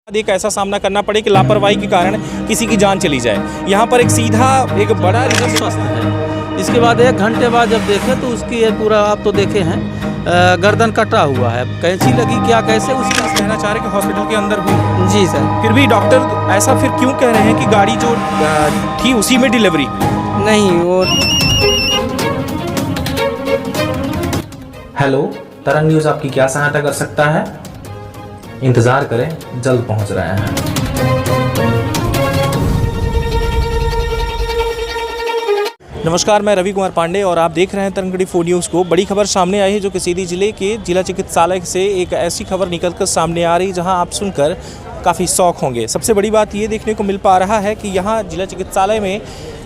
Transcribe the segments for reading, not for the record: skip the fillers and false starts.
एक ऐसा सामना करना पड़े कि लापरवाही के कारण किसी की जान चली जाए। यहाँ पर एक सीधा एक बड़ा स्वस्थ है। इसके बाद 1 घंटे बाद जब देखे तो उसकी ये पूरा आप तो देखे हैं गर्दन कटा हुआ है, कैंची लगी क्या कैसे उसका कहना चाह रहे कि हॉस्पिटल के अंदर हुई। जी सर। फिर भी डॉक्टर ऐसा फिर क्यों कह रहे हैं कि गाड़ी जो थी उसी में डिलीवरी हुई? नहीं वो हेलो, तरंग न्यूज़ आपकी क्या सहायता कर सकता है? इंतज़ार करें, जल्द पहुंच रहे हैं। नमस्कार, मैं रवि कुमार पांडे और आप देख रहे हैं तरंग 4 न्यूज़ को। बड़ी खबर सामने आई है जो कि सीधी जिले के जिला चिकित्सालय से एक ऐसी खबर निकलकर सामने आ रही जहां आप सुनकर काफ़ी शौक होंगे। सबसे बड़ी बात ये देखने को मिल पा रहा है कि यहाँ जिला चिकित्सालय में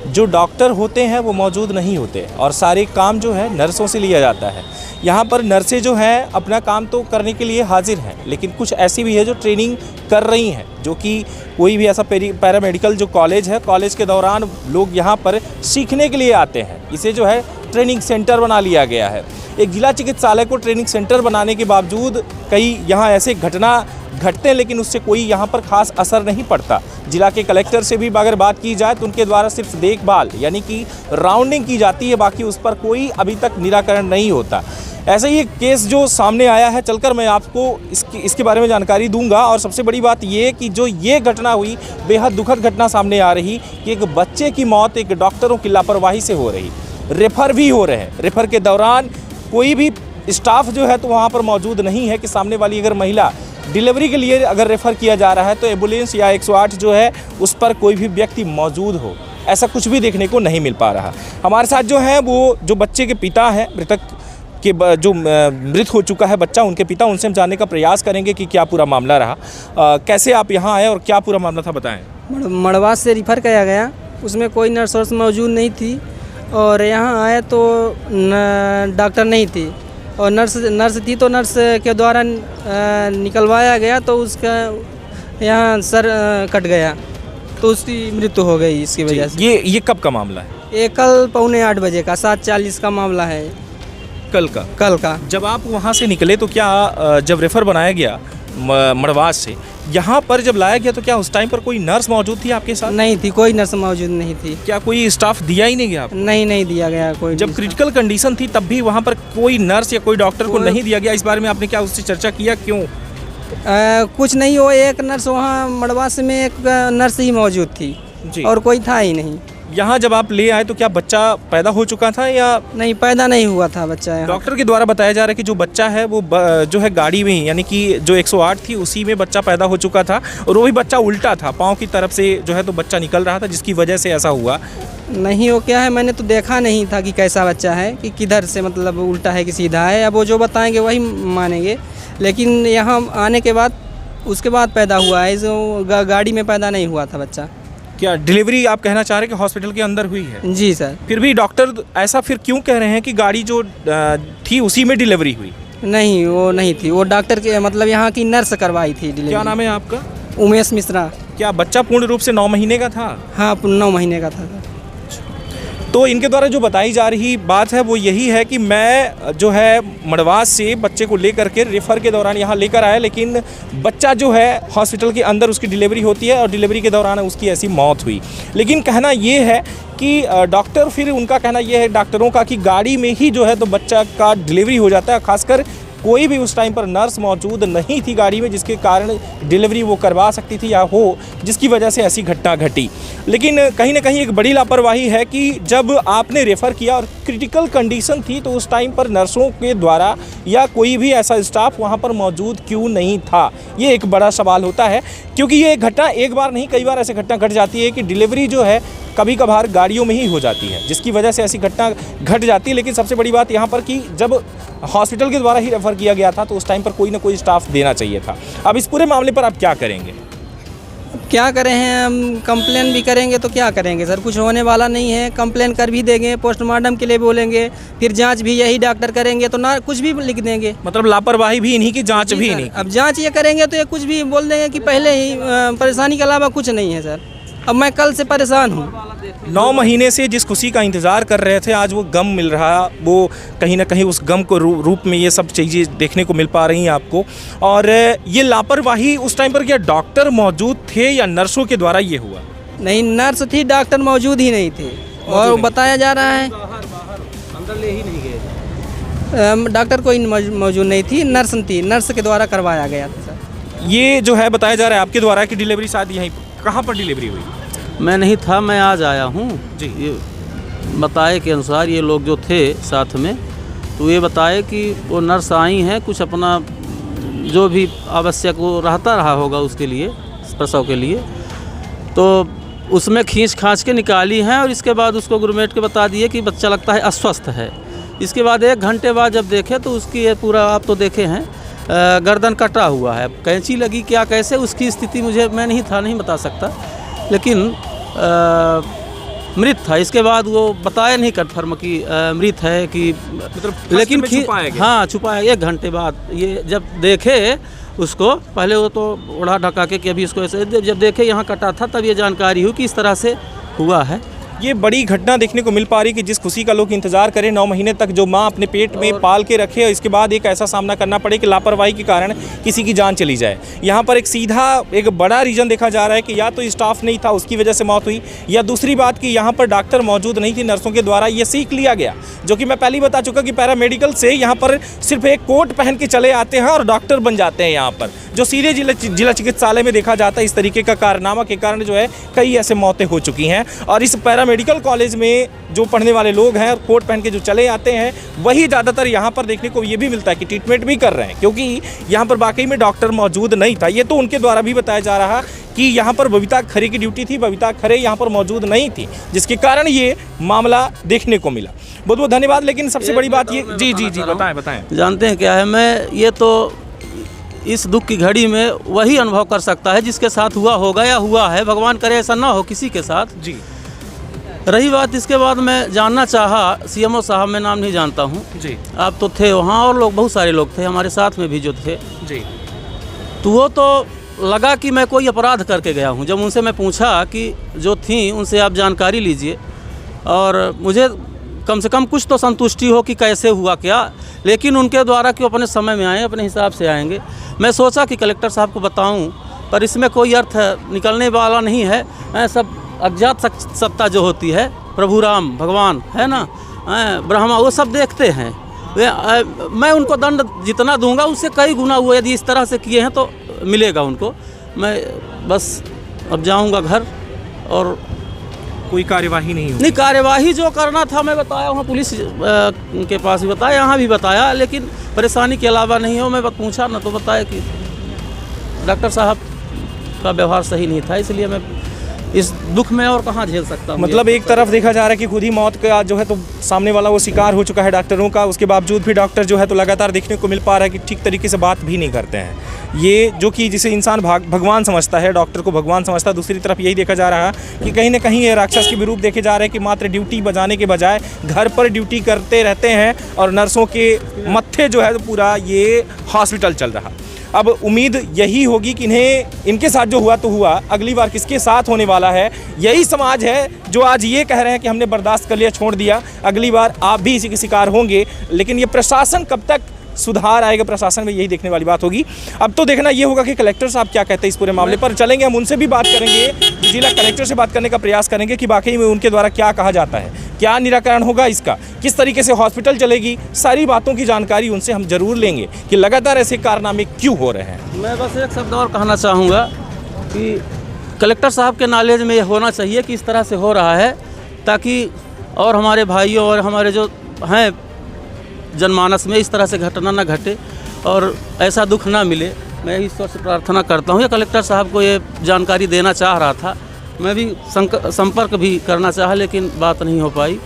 जो डॉक्टर होते हैं वो मौजूद नहीं होते और सारे काम जो है नर्सों से लिया जाता है। यहाँ पर नर्सें जो हैं अपना काम तो करने के लिए हाजिर हैं, लेकिन कुछ ऐसी भी है जो ट्रेनिंग कर रही हैं, जो कि कोई भी ऐसा पैरामेडिकल जो कॉलेज है, कॉलेज के दौरान लोग यहाँ पर सीखने के लिए आते हैं। इसे जो है ट्रेनिंग सेंटर बना लिया गया है। एक जिला चिकित्सालय को ट्रेनिंग सेंटर बनाने के बावजूद कई यहाँ ऐसे घटना घटते हैं, लेकिन उससे कोई यहाँ पर खास असर नहीं पड़ता। जिला के कलेक्टर से भी अगर बात की जाए तो उनके द्वारा सिर्फ देखभाल यानी कि राउंडिंग की जाती है, बाकी उस पर कोई अभी तक निराकरण नहीं होता। ऐसा ही एक केस जो सामने आया है, चलकर मैं आपको इसके बारे में जानकारी दूंगा। और सबसे बड़ी बात ये कि जो ये घटना हुई, बेहद दुखद घटना सामने आ रही कि एक बच्चे की मौत एक डॉक्टरों की लापरवाही से हो रही। रेफ़र भी हो रहे हैं, रेफ़र के दौरान कोई भी स्टाफ जो है तो वहाँ पर मौजूद नहीं है कि सामने वाली अगर महिला डिलीवरी के लिए अगर रेफ़र किया जा रहा है तो एम्बुलेंस या 108 जो है उस पर कोई भी व्यक्ति मौजूद हो, ऐसा कुछ भी देखने को नहीं मिल पा रहा। हमारे साथ जो है वो जो बच्चे के पिता हैं, मृतक के जो मृत हो चुका है बच्चा, उनके पिता, उनसे हम जानने का प्रयास करेंगे कि क्या पूरा मामला रहा। कैसे आप यहाँ आए और क्या पूरा मामला था, बताएं। मड़वा से रिफ़र किया गया, उसमें कोई नर्स वर्स मौजूद नहीं थी और यहाँ आए तो डॉक्टर नहीं थी और नर्स थी तो नर्स के द्वारा निकलवाया गया तो उसका यहाँ सर कट गया तो उसकी मृत्यु हो गई इसकी वजह से। ये कब का मामला है? ये कल 7:45 बजे का 7:40 का मामला है। कल का। जब आप वहाँ से निकले तो क्या जब रेफ़र बनाया गया मड़वास से यहाँ पर जब लाया गया तो क्या उस टाइम पर कोई नर्स मौजूद थी आपके साथ? नहीं थी, कोई नर्स मौजूद नहीं थी। क्या कोई स्टाफ दिया ही नहीं गया आपको? नहीं दिया गया कोई। जब क्रिटिकल कंडीशन थी तब भी वहाँ पर कोई नर्स या कोई डॉक्टर को नहीं दिया गया, इस बारे में आपने क्या उससे चर्चा किया, क्यों? कुछ नहीं, वो एक नर्स वहाँ मड़वास में एक नर्स ही मौजूद थी जी, और कोई था ही नहीं। यहाँ जब आप ले आए तो क्या बच्चा पैदा हो चुका था या नहीं? पैदा नहीं हुआ था बच्चा। डॉक्टर के द्वारा बताया जा रहा है कि जो बच्चा है वो जो है गाड़ी में ही यानी कि जो 108 थी उसी में बच्चा पैदा हो चुका था और वो भी बच्चा उल्टा था, पाँव की तरफ से जो है तो बच्चा निकल रहा था, जिसकी वजह से ऐसा हुआ। नहीं, वो क्या है, मैंने तो देखा नहीं था कि कैसा बच्चा है, कि किधर से मतलब उल्टा है कि सीधा है। अब वो जो बताएंगे वही मानेंगे, लेकिन यहाँ आने के बाद उसके बाद पैदा हुआ है, जो गाड़ी में पैदा नहीं हुआ था बच्चा। क्या डिलीवरी आप कहना चाह रहे हैं कि हॉस्पिटल के अंदर हुई है? जी सर। फिर भी डॉक्टर ऐसा फिर क्यों कह रहे हैं कि गाड़ी जो थी उसी में डिलीवरी हुई? नहीं, वो नहीं थी, वो डॉक्टर के मतलब यहाँ की नर्स करवाई थी डिलीवरी। क्या नाम है आपका? उमेश मिश्रा। क्या बच्चा पूर्ण रूप से 9 महीने का था? हाँ, 9 महीने का था। तो इनके द्वारा जो बताई जा रही बात है वो यही है कि मैं जो है मड़वास से बच्चे को लेकर के रेफ़र के दौरान यहाँ लेकर आया, लेकिन बच्चा जो है हॉस्पिटल के अंदर उसकी डिलीवरी होती है और डिलीवरी के दौरान उसकी ऐसी मौत हुई। लेकिन कहना ये है कि डॉक्टर, फिर उनका कहना ये है डॉक्टरों का कि गाड़ी में ही जो है तो बच्चा का डिलीवरी हो जाता है, खासकर कोई भी उस टाइम पर नर्स मौजूद नहीं थी गाड़ी में, जिसके कारण डिलीवरी वो करवा सकती थी या हो, जिसकी वजह से ऐसी घटना घटी। लेकिन कहीं ना कहीं एक बड़ी लापरवाही है कि जब आपने रेफ़र किया और क्रिटिकल कंडीशन थी तो उस टाइम पर नर्सों के द्वारा या कोई भी ऐसा स्टाफ वहाँ पर मौजूद क्यों नहीं था, ये एक बड़ा सवाल होता है। क्योंकि ये घटना एक बार नहीं कई बार ऐसी घटना घट जाती है कि डिलीवरी जो है कभी कभार गाड़ियों में ही हो जाती है, जिसकी वजह से ऐसी घटना घट जाती है। लेकिन सबसे बड़ी बात यहाँ पर कि जब हॉस्पिटल के द्वारा ही रेफ़र किया गया था तो उस टाइम पर कोई ना कोई स्टाफ देना चाहिए था। अब इस पूरे मामले पर आप क्या करेंगे? क्या करें हैं, हम कंप्लेन भी करेंगे तो क्या करेंगे सर, कुछ होने वाला नहीं है। कंप्लेन कर भी देंगे, पोस्टमार्टम के लिए बोलेंगे, फिर जांच भी यही डॉक्टर करेंगे तो ना कुछ भी लिख देंगे। मतलब लापरवाही भी इन्हीं की, जांच भी नहीं। अब जांच ये करेंगे तो ये कुछ भी बोल देंगे कि पहले ही परेशानी के अलावा कुछ नहीं है सर। अब मैं कल से परेशान हूँ। 9 महीने से जिस खुशी का इंतज़ार कर रहे थे, आज वो गम मिल रहा, वो कहीं ना कहीं उस गम को रूप में ये सब चीज़ें देखने को मिल पा रही हैं आपको। और ये लापरवाही उस टाइम पर क्या डॉक्टर मौजूद थे या नर्सों के द्वारा ये हुआ? नहीं, नर्स थी, डॉक्टर मौजूद ही नहीं थे। और बताया जा रहा है अंदर ले ही नहीं गए। डॉक्टर कोई मौजूद नहीं थी, नर्स थी, नर्स के द्वारा करवाया गया था सर। ये जो है बताया जा रहा है आपके द्वारा कि डिलीवरी शायद यहीं कहाँ पर डिलीवरी हुई? मैं नहीं था, मैं आज आया हूँ जी। ये बताए के अनुसार ये लोग जो थे साथ में, तो ये बताए कि वो नर्स आई हैं, कुछ अपना जो भी आवश्यक वो रहता रहा होगा उसके लिए, प्रसव के लिए, तो उसमें खींच खांच के निकाली हैं और इसके बाद उसको गुरमेट के बता दिए कि बच्चा लगता है अस्वस्थ है। इसके बाद 1 घंटे बाद जब देखे तो उसकी ये पूरा आप तो देखे हैं गर्दन कटा हुआ है, कैंची लगी क्या कैसे उसकी स्थिति मुझे मैं नहीं बता सकता, लेकिन मृत था। इसके बाद वो बताया नहीं कन्फर्म कि मृत है कि मतलब, लेकिन छुपाया गया। हाँ छुपाया। 1 घंटे बाद ये जब देखे उसको, पहले वो तो ओढ़ा ढका के कि अभी इसको ऐसे, जब देखे यहाँ कटा था तब ये जानकारी हुई कि इस तरह से हुआ है। ये बड़ी घटना देखने को मिल पा रही कि जिस खुशी का लोग इंतजार करें 9 महीने तक, जो माँ अपने पेट में पाल के रखे और इसके बाद एक ऐसा सामना करना पड़े कि लापरवाही के कारण किसी की जान चली जाए। यहाँ पर एक बड़ा रीज़न देखा जा रहा है कि या तो स्टाफ नहीं था उसकी वजह से मौत हुई, या दूसरी बात कि यहाँ पर डॉक्टर मौजूद नहीं थी, नर्सों के द्वारा ये सीख लिया गया। जो कि मैं पहले ही बता चुका कि पैरामेडिकल से यहाँ पर सिर्फ एक कोट पहन के चले आते हैं और डॉक्टर बन जाते हैं यहाँ पर, जो सीधे जिला चिकित्सालय में देखा जाता है। इस तरीके का कारनामा के कारण जो है कई ऐसे मौतें हो चुकी हैं। और इस पैरामेडिकल कॉलेज में जो पढ़ने वाले लोग हैं और कोट पहन के जो चले आते हैं, वही ज़्यादातर यहाँ पर देखने को ये भी मिलता है कि ट्रीटमेंट भी कर रहे हैं, क्योंकि यहाँ पर वाकई में डॉक्टर मौजूद नहीं था। ये तो उनके द्वारा भी बताया जा रहा कि यहाँ पर बबीता खरे की ड्यूटी थी, बबीता खरे यहाँ पर मौजूद नहीं थी, जिसके कारण ये मामला देखने को मिला। बहुत बहुत धन्यवाद। लेकिन सबसे बड़ी बात ये, जी बताएं। जानते हैं क्या है, मैं ये तो इस दुख की घड़ी में वही अनुभव कर सकता है जिसके साथ हुआ होगा या हुआ है, भगवान करे ऐसा ना हो किसी के साथ। जी। रही बात इसके बाद मैं जानना चाहा, सीएमओ साहब मैं नाम नहीं जानता हूँ जी। आप तो थे वहाँ और लोग बहुत सारे लोग थे हमारे साथ में भी जो थे जी। तो वो तो लगा कि मैं कोई अपराध करके गया हूँ। जब उनसे मैं पूछा कि जो थी उनसे आप जानकारी लीजिए और मुझे कम से कम कुछ तो संतुष्टि हो कि कैसे हुआ क्या, लेकिन उनके द्वारा कि अपने समय में आए, अपने हिसाब से आएंगे। मैं सोचा कि कलेक्टर साहब को बताऊं, पर इसमें कोई अर्थ निकलने वाला नहीं है। सब अज्ञात सत्ता जो होती है, प्रभु राम भगवान है ना, ब्रह्मा, वो सब देखते हैं। मैं उनको दंड जितना दूंगा उससे कई गुना हुआ, यदि इस तरह से किए हैं तो मिलेगा उनको। मैं बस अब जाऊंगा घर और कोई कार्यवाही नहीं हुई? नहीं, कार्यवाही जो करना था मैं बताया, वहाँ पुलिस के पास भी बताया, यहाँ भी बताया, लेकिन परेशानी के अलावा नहीं हो। मैं पूछा ना तो बताया कि डॉक्टर साहब का व्यवहार सही नहीं था, इसलिए मैं इस दुख में और कहाँ झेल सकता हूँ। मतलब एक तरफ देखा जा रहा है कि खुद ही मौत का जो है तो सामने वाला वो शिकार हो चुका है डॉक्टरों का, उसके बावजूद भी डॉक्टर जो है तो लगातार देखने को मिल पा रहा है कि ठीक तरीके से बात भी नहीं करते हैं। ये जो कि जिसे इंसान भगवान समझता है, डॉक्टर को भगवान समझता है, दूसरी तरफ यही देखा जा रहा है कि कहीं ना कहीं ये राक्षस के विरूप देखे जा रहे हैं कि मात्र ड्यूटी बजाने के बजाय घर पर ड्यूटी करते रहते हैं और नर्सों के मत्थे जो है तो पूरा ये हॉस्पिटल चल रहा। अब उम्मीद यही होगी कि इनके साथ जो हुआ तो हुआ, अगली बार किसके साथ होने वाला है। यही समाज है जो आज ये कह रहे हैं कि हमने बर्दाश्त कर लिया, छोड़ दिया, अगली बार आप भी इसी के शिकार होंगे। लेकिन ये प्रशासन कब तक सुधार आएगा, प्रशासन में यही देखने वाली बात होगी। अब तो देखना ये होगा कि कलेक्टर साहब क्या कहते हैं इस पूरे मामले पर। चलेंगे हम उनसे भी बात करेंगे, जिला कलेक्टर से बात करने का प्रयास करेंगे कि वाकई में उनके द्वारा क्या कहा जाता है, क्या निराकरण होगा इसका, किस तरीके से हॉस्पिटल चलेगी, सारी बातों की जानकारी उनसे हम जरूर लेंगे कि लगातार ऐसे कारनामे क्यों हो रहे हैं। मैं बस एक शब्द और कहना चाहूँगा कि कलेक्टर साहब के नॉलेज में ये होना चाहिए कि इस तरह से हो रहा है, ताकि और हमारे भाइयों और हमारे जो हैं जनमानस में इस तरह से घटना न घटे और ऐसा दुख ना मिले। मैं ईश्वर से प्रार्थना करता हूँ। या कलेक्टर साहब को ये जानकारी देना चाह रहा था, मैं भी संपर्क भी करना चाहा, लेकिन बात नहीं हो पाई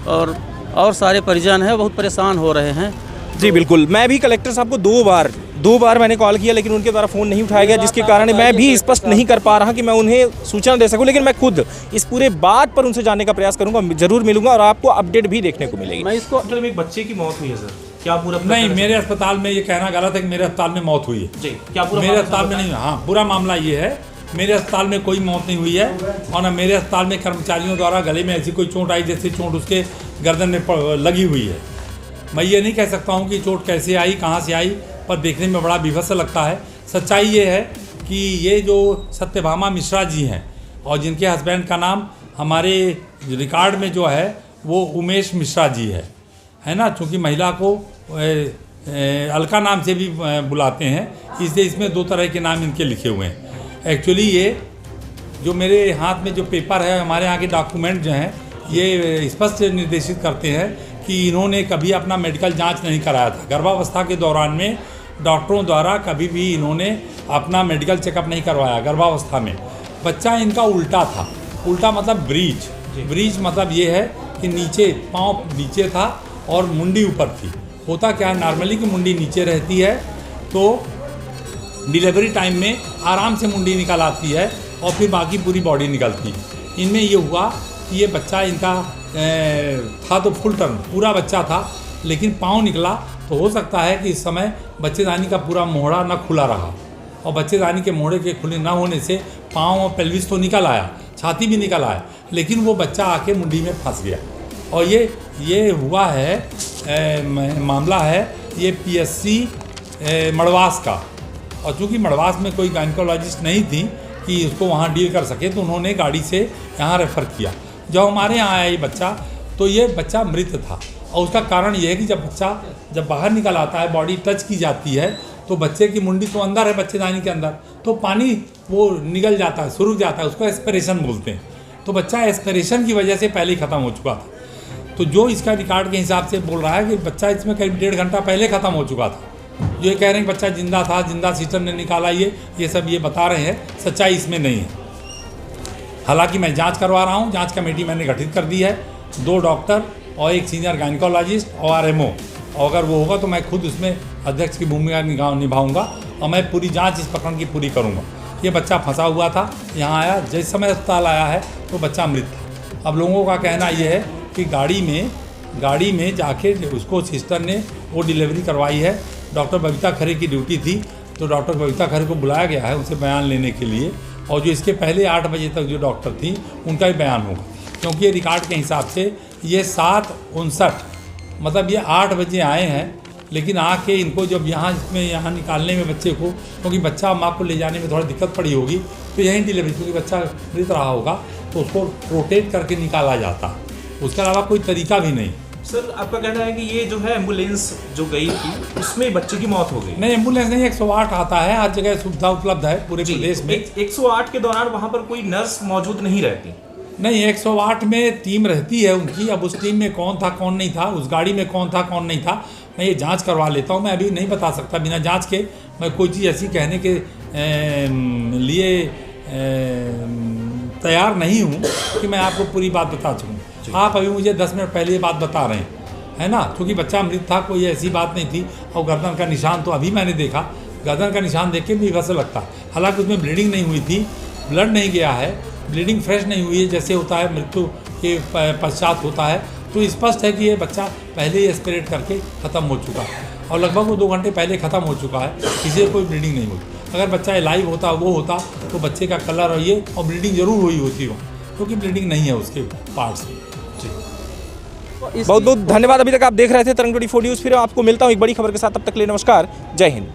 और सारे परिजन हैं बहुत परेशान हो रहे हैं। जी बिल्कुल, मैं भी कलेक्टर साहब को दो बार मैंने कॉल किया, लेकिन उनके द्वारा फ़ोन नहीं उठाया गया, जिसके कारण मैं भी स्पष्ट नहीं कर पा रहा कि मैं उन्हें सूचना दे सकूं। लेकिन मैं खुद इस पूरे बात पर उनसे जानने का प्रयास करूंगा, जरूर मिलूंगा और आपको अपडेट भी देखने को मिलेगी। मैं इसको मतलब एक बच्चे की मौत हुई है सर, क्या पूरा नहीं, मेरे अस्पताल में ये कहना गलत है कि मेरे अस्पताल में मौत हुई है। जी, क्या पूरा मेरे अस्पताल में नहीं। हाँ, पूरा मामला ये है मेरे अस्पताल में कोई मौत नहीं हुई है और न मेरे अस्पताल में कर्मचारियों द्वारा गले में ऐसी कोई चोट आई जैसे चोट उसके गर्दन में लगी हुई है। मैं ये नहीं कह सकता हूँ कि चोट कैसे आई, कहाँ से आई, पर देखने में बड़ा विभत्स लगता है। सच्चाई ये है कि ये जो सत्यभामा मिश्रा जी हैं और जिनके हस्बैंड का नाम हमारे रिकॉर्ड में जो है वो उमेश मिश्रा जी है ना, चूँकि महिला को अलका नाम से भी बुलाते हैं, इसलिए इसमें 2 तरह के नाम इनके लिखे हुए हैं। एक्चुअली ये जो मेरे हाथ में जो पेपर है, हमारे यहाँ के डॉक्यूमेंट जो हैं, ये स्पष्ट निर्देशित करते हैं कि इन्होंने कभी अपना मेडिकल जांच नहीं कराया था। गर्भावस्था के दौरान में डॉक्टरों द्वारा कभी भी इन्होंने अपना मेडिकल चेकअप नहीं करवाया गर्भावस्था में। बच्चा इनका उल्टा था, उल्टा मतलब ब्रीच मतलब ये है कि नीचे पाँव नीचे था और मुंडी ऊपर थी। होता क्या है नॉर्मली कि मुंडी नीचे रहती है तो डिलीवरी टाइम में आराम से मुंडी निकल आती है और फिर बाकी पूरी बॉडी निकलती है। इनमें ये हुआ कि ये बच्चा इनका था तो फुल टर्म पूरा बच्चा था, लेकिन पाँव निकला तो हो सकता है कि इस समय बच्चेदानी का पूरा मोहड़ा न खुला रहा और बच्चेदानी के मोहड़े के खुले न होने से पाँव और पेल्विस तो निकल आया, छाती भी निकल आया, लेकिन वो बच्चा आके मुंडी में फंस गया। और ये हुआ है मामला है ये PSC मड़वास का। और चूँकि मड़वास में कोई गायनिकोलॉजिस्ट नहीं थी कि उसको वहाँ डील कर सके, तो उन्होंने गाड़ी से यहाँ रेफ़र किया। जब हमारे यहाँ आया ये बच्चा तो ये बच्चा मृत था और उसका कारण ये है कि जब बाहर निकल आता है, बॉडी टच की जाती है तो बच्चे की मुंडी तो अंदर है बच्चेदानी के अंदर, तो पानी वो निकल जाता है, सुरुक जाता है, उसको एस्पिरेशन बोलते हैं। तो बच्चा एस्पिरेशन की वजह से पहले ही ख़त्म हो चुका था। तो जो इसका रिकॉर्ड के हिसाब से बोल रहा है कि बच्चा इसमें करीब 1.5 घंटा पहले ख़त्म हो चुका था। जो ये कह रहे हैं कि बच्चा जिंदा था, जिंदा सिस्टर ने निकाला, ये सब ये बता रहे हैं, सच्चाई इसमें नहीं है। हालांकि मैं जांच करवा रहा हूं, जांच कमेटी मैंने गठित कर दी है, 2 डॉक्टर और 1 सीनियर गायनिकोलॉजिस्ट और RMO, और अगर वो होगा तो मैं खुद उसमें अध्यक्ष की भूमिका निभाऊंगा और मैं पूरी जांच इस प्रकरण की पूरी करूंगा। ये बच्चा फंसा हुआ था, यहाँ आया, जिस समय अस्पताल आया है तो बच्चा मृत था। अब लोगों का कहना ये है कि गाड़ी में जाके उसको सिस्टर ने वो डिलीवरी करवाई है। डॉक्टर बबीता खरे की ड्यूटी थी, तो डॉक्टर बबीता खरे को बुलाया गया है उनसे बयान लेने के लिए, और जो इसके पहले 8 बजे तक जो डॉक्टर थी उनका भी बयान होगा, क्योंकि ये रिकॉर्ड के हिसाब से ये 7:59 मतलब ये 8 बजे आए हैं, लेकिन आके इनको जब यहाँ निकालने में बच्चे को, क्योंकि बच्चा माँ को ले जाने में थोड़ा दिक्कत पड़ी होगी, तो यहीं डिलीवरी, क्योंकि बच्चा मृत रहा होगा तो उसको रोटेट करके निकाला जाता, उसके अलावा कोई तरीका भी नहीं। सर आपका कहना है कि ये जो है एम्बुलेंस जो गई थी उसमें बच्चे की मौत हो गई? नहीं, एम्बुलेंस नहीं, 108 आता है, हर जगह सुविधा उपलब्ध है पूरे प्रदेश में। 108 के दौरान वहाँ पर कोई नर्स मौजूद नहीं रहती? नहीं, 108 में टीम रहती है उनकी। अब उस टीम में कौन था कौन नहीं था, उस गाड़ी में कौन था कौन नहीं था, मैं ये जांच करवा लेता हूँ। मैं अभी नहीं बता सकता, बिना जांच के मैं कोई चीज़ ऐसी कहने के लिए तैयार नहीं हूँ कि मैं आपको पूरी बात बता सकूँ। आप अभी मुझे 10 मिनट पहले ये बात बता रहे हैं, है ना, क्योंकि बच्चा मृत था, कोई ऐसी बात नहीं थी। और गर्दन का निशान तो अभी मैंने देखा, गर्दन का निशान देख के भी वैसा लगता, हालांकि उसमें ब्लीडिंग नहीं हुई थी, ब्लड नहीं गया है, ब्लीडिंग फ्रेश नहीं हुई है जैसे होता है मृत्यु के पश्चात होता है। तो स्पष्ट है कि ये बच्चा पहले ही एस्पिरेट करके ख़त्म हो चुका है और लगभग वो 2 घंटे पहले ख़त्म हो चुका है, किसी कोई ब्लीडिंग नहीं हुई। अगर बच्चा लाइव होता, वो होता, तो बच्चे का कलर और ये और ब्लीडिंग जरूर हुई होती हो, क्योंकि ब्लीडिंग नहीं है उसके पार्ट्स में। बहुत बहुत धन्यवाद। अभी तक आप देख रहे थे तरंग 24 न्यूज़। फिर आपको मिलता हूँ एक बड़ी खबर के साथ, तब तक के लिए नमस्कार, जय हिंद।